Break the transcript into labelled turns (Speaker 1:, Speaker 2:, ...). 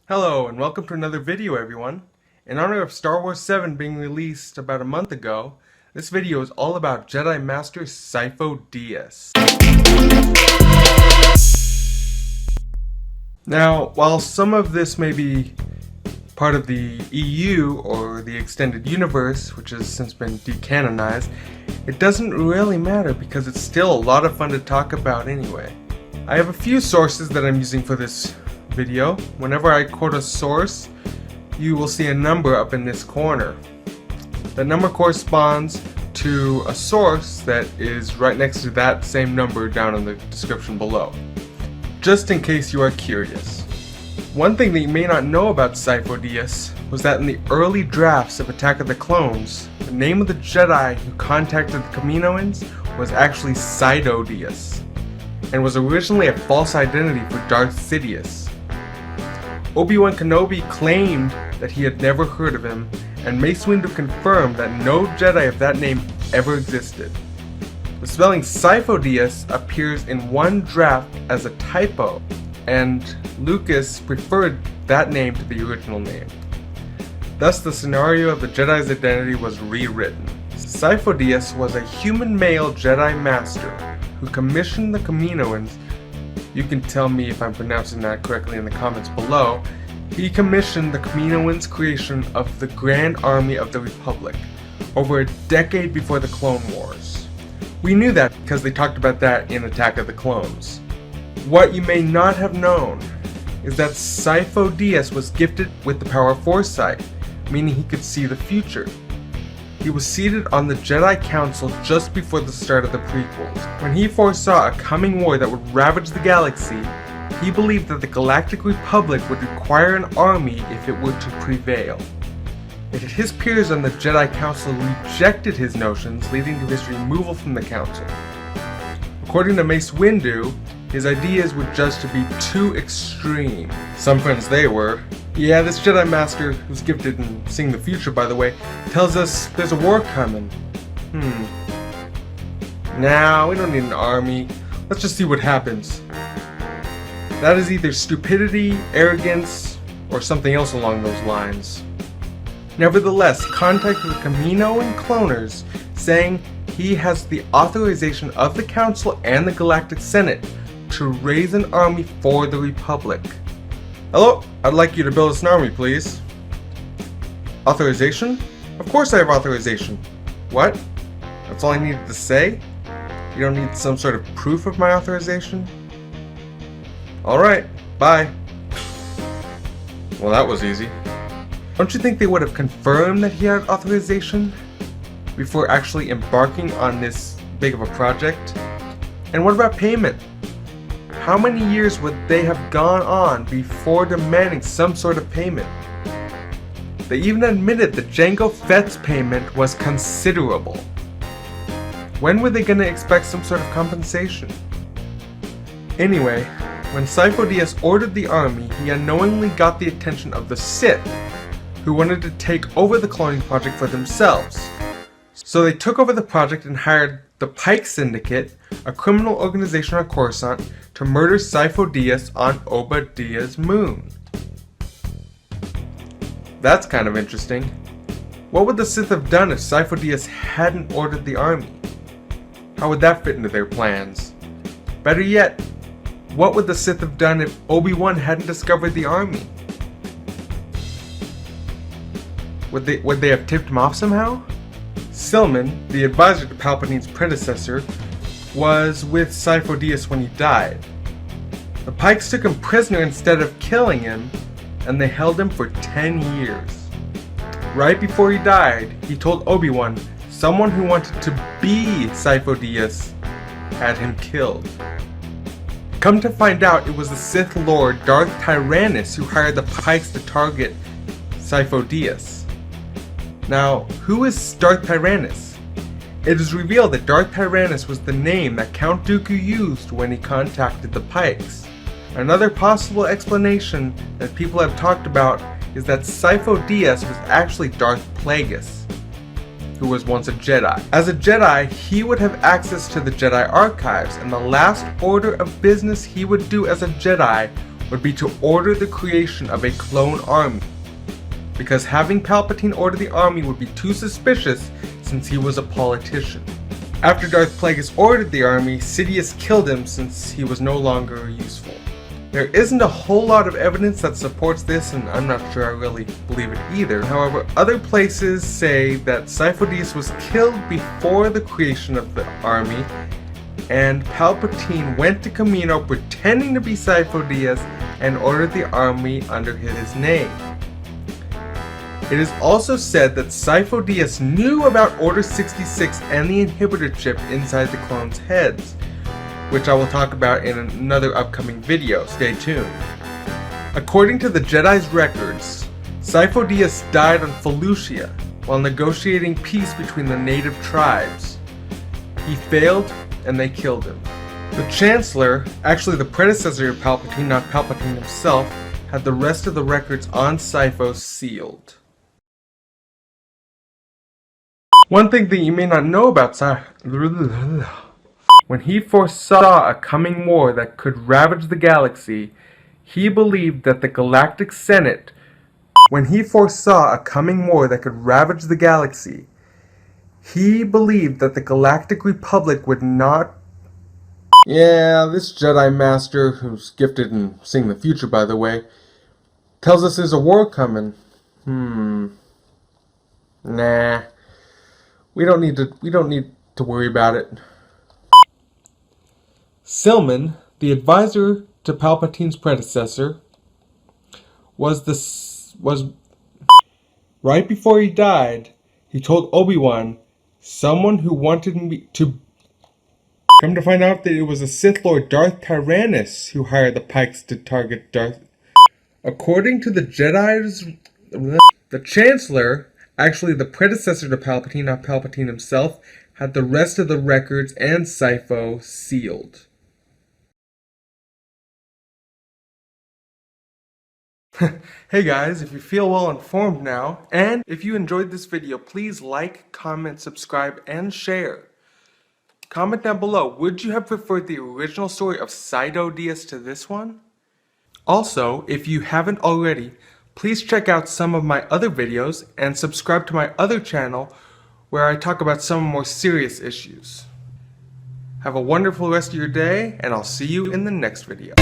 Speaker 1: Hello and welcome to another video, everyone. In honor of Star Wars 7 being released about a month ago, this video is all about Jedi Master Sifo Dyas. Now, while some of this may be part of the EU or the extended universe, which has since been decanonized, it doesn't really matter because it's still a lot of fun to talk about anyway. I have a few sources that I'm using for this video. Whenever I quote a source, you will see a number up in this corner. The number corresponds to a source that is right next to that same number down in the description below, just in case you are curious. One thing that you may not know about Sifo Dyas was that in the early drafts of Attack of the Clones, the name of the Jedi who contacted the Kaminoans was actually Sifo Dyas, and was originally a false identity for Darth Sidious. Obi-Wan Kenobi claimed that he had never heard of him, and Mace Windu confirmed that no Jedi of that name ever existed. The spelling Sifo Dyas appears in one draft as a typo, and Lucas preferred that name to the original name. Thus, the scenario of the Jedi's identity was rewritten. Sifo Dyas was a human male Jedi Master who commissioned the Kaminoans. You can tell me if I'm pronouncing that correctly in the comments below. He commissioned the Kaminoans' creation of the Grand Army of the Republic over a decade before the Clone Wars. We knew that because they talked about that in Attack of the Clones. What you may not have known is that Sifo Dyas was gifted with the power of foresight, meaning he could see the future. He was seated on the Jedi Council just before the start of the prequels. When he foresaw a coming war that would ravage the galaxy, he believed that the Galactic Republic would require an army if it were to prevail. Yet his peers on the Jedi Council rejected his notions, leading to his removal from the Council. According to Mace Windu, his ideas were judged to be too extreme. Some friends they were. Yeah, this Jedi Master, who's gifted in seeing the future by the way, tells us there's a war coming. Nah, we don't need an army. Let's just see what happens. That is either stupidity, arrogance, or something else along those lines. Nevertheless, contacted the Kaminoan cloners, saying he has the authorization of the Council and the Galactic Senate to raise an army for the Republic. Hello, I'd like you to build us an army, please. Authorization? Of course I have authorization. What? That's all I needed to say? You don't need some sort of proof of my authorization? Alright, bye. Well, that was easy. Don't you think they would have confirmed that he had authorization before actually embarking on this big of a project? And what about payment? How many years would they have gone on before demanding some sort of payment? They even admitted that Jango Fett's payment was considerable. When were they going to expect some sort of compensation? Anyway, when Sifo Dyas ordered the army, he unknowingly got the attention of the Sith, who wanted to take over the cloning project for themselves. So they took over the project and hired the Pike Syndicate, a criminal organization on Coruscant, to murder Sifo Dyas on Obadiah's moon. That's kind of interesting. What would the Sith have done if Sifo Dyas hadn't ordered the army? How would that fit into their plans? Better yet, what would the Sith have done if Obi-Wan hadn't discovered the army? Would they have tipped him off somehow? Silman, the advisor to Palpatine's predecessor, was with Sifo Dyas when he died. The Pikes took him prisoner instead of killing him, and they held him for 10 years. Right before he died, he told Obi-Wan someone who wanted to be Sifo Dyas had him killed. Come to find out, it was the Sith Lord Darth Tyrannus who hired the Pikes to target Sifo Dyas. Now, who is Darth Tyrannus? It is revealed that Darth Tyrannus was the name that Count Dooku used when he contacted the Pikes. Another possible explanation that people have talked about is that Sifo Dyas was actually Darth Plagueis, who was once a Jedi. As a Jedi, he would have access to the Jedi archives, and the last order of business he would do as a Jedi would be to order the creation of a clone army, because having Palpatine order the army would be too suspicious since he was a politician. After Darth Plagueis ordered the army, Sidious killed him since he was no longer useful. There isn't a whole lot of evidence that supports this, and I'm not sure I really believe it either. However, other places say that Sifo Dyas was killed before the creation of the army, and Palpatine went to Kamino pretending to be Sifo Dyas and ordered the army under his name. It is also said that Sifo Dyas knew about Order 66 and the inhibitor chip inside the clones' heads, which I will talk about in another upcoming video. Stay tuned. According to the Jedi's records, Sifo Dyas died on Felucia while negotiating peace between the native tribes. He failed and they killed him. The Chancellor, actually the predecessor of Palpatine, not Palpatine himself, had the rest of the records on Sifo sealed. One thing that you may not know about Sifo: when he foresaw a coming war that could ravage the galaxy, he believed that the Galactic Senate he believed that the Galactic Republic would not... Yeah, this Jedi Master, who's gifted in seeing the future by the way, tells us there's a war coming. Nah. We don't need to worry about it. Silman, the advisor to Palpatine's predecessor, was right before he died, he told Obi-Wan, someone who wanted me to... Come to find out that it was a Sith Lord, Darth Tyrannus, who hired the Pikes to target Darth... According to the Jedi's... The Chancellor, actually the predecessor to Palpatine, not Palpatine himself, had the rest of the records and Sifo sealed. Hey guys, if you feel well informed now, and if you enjoyed this video, please like, comment, subscribe, and share. Comment down below, would you have preferred the original story of Sifo Dyas to this one? Also, if you haven't already, please check out some of my other videos and subscribe to my other channel where I talk about some more serious issues. Have a wonderful rest of your day, and I'll see you in the next video.